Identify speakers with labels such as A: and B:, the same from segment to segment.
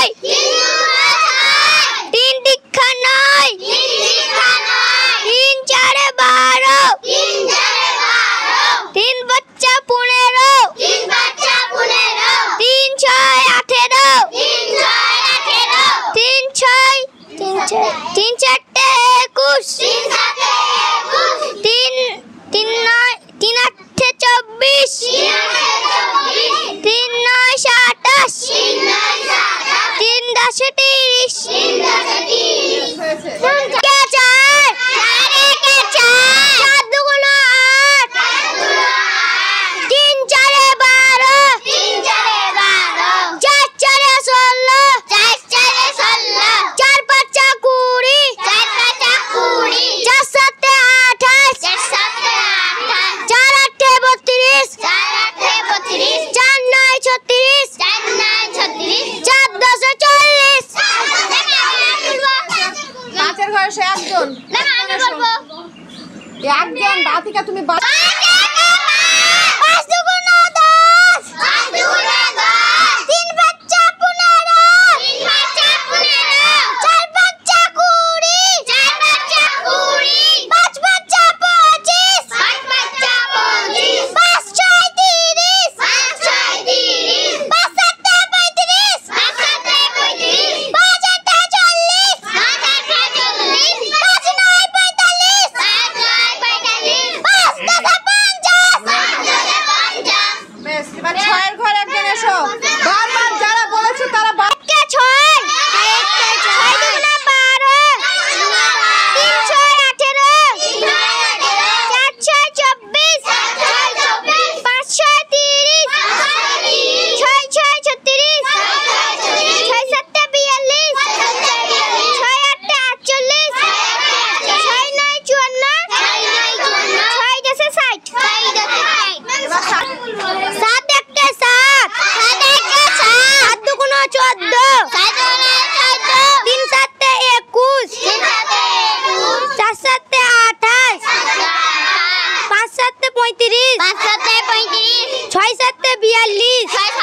A: ছয়, তিন টিক্কা নয়, তিন চারে 12, তিন বাচ্চা 15, তিন ছয় 18, তিন চারটে 21, তিন আটে 24, তিন নয় 28, তিন দশে 30, চার দুগুণ 8, তিন চারে 12, চার চারে 16, চার পাঁচা 20, চার সাতে 28, চার আটে 32, চার নয় 36, চার দশে 40।
B: পাঁচের ঘরে সে একজন বাতিকা তুমি
A: পাঁচ দুগুণ 10, তিন বাচ্চা 15, চার বাচ্চা 20, পাঁচ বাচ্চা 25, পাঁচ ছয় 30, পাঁচ সাতে 35, পাঁচ আটে 40, পাঁচ নয় 45, পাঁচ দশে 50।
B: বেশ, এবার ছয়ের ঘর একজন এসো। বারবার যারা বলেছো তারা
A: কে ছয়, ছয় দুগুণ 12, তিন ছয় 18, চার ছয় 24, পাঁচ ছয় 30, ছয় ছয় 36, ছয় সাতে 42, ছয় আটে 48, ছয় নয় 54, ছয় দশে 60, সাত একটা 7, সাত দুগুণ 14, তিন সাতে 21, চার সাতে 28, পাঁচ সাতে 35, ছয় সাতে 42, সাত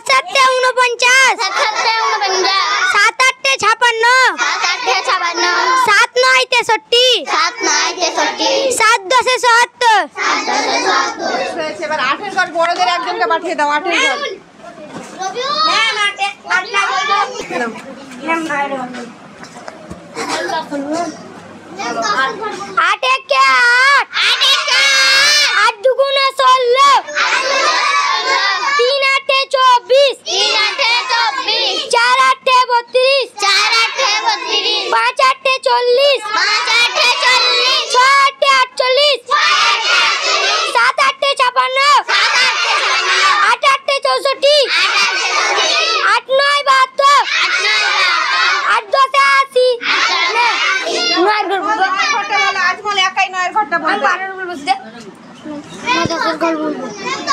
A: সাতে 49, সাত আটে 56, সাত নয় 63, সাত দশে 77।
B: হয়েছে। এবার আটের ঘর বড়দের একজনকে পাঠিয়ে দাও। আটের ঘর
A: आठ एक के आठ दुगुण 16, तीन आठे 24, चार आठे 32, पाँच आठे 40, छह आठे 48, सात आठे 56, आठ आठे 64, आठ नय 72, आठ दशे 80।
B: আজমল একাই নয়ের ঘরটা বলবে।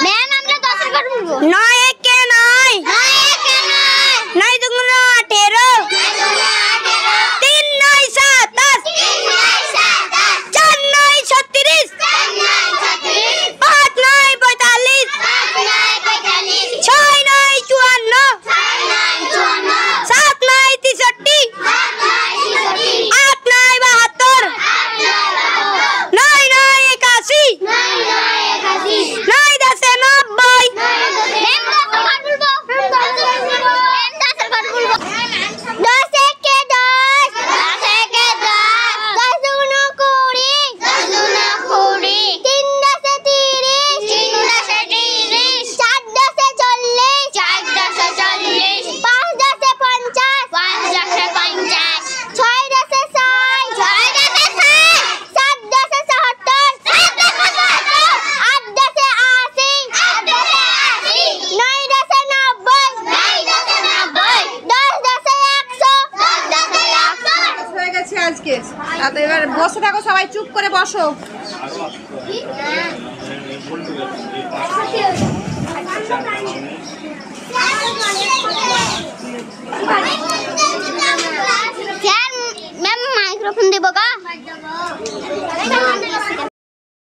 A: मैम আমরা 10 এর ঘর বলবো। 9 এক কে 9, 9 দুগুণ 18, 3 9 27, 4 9 36, 5 9 45, 6 9 54, 7 9 63, 8 9 72, 9 9 81, 9 10 90।
B: আজকে এবার বসে থাকো, সবাই চুপ করে বসো।
C: আরো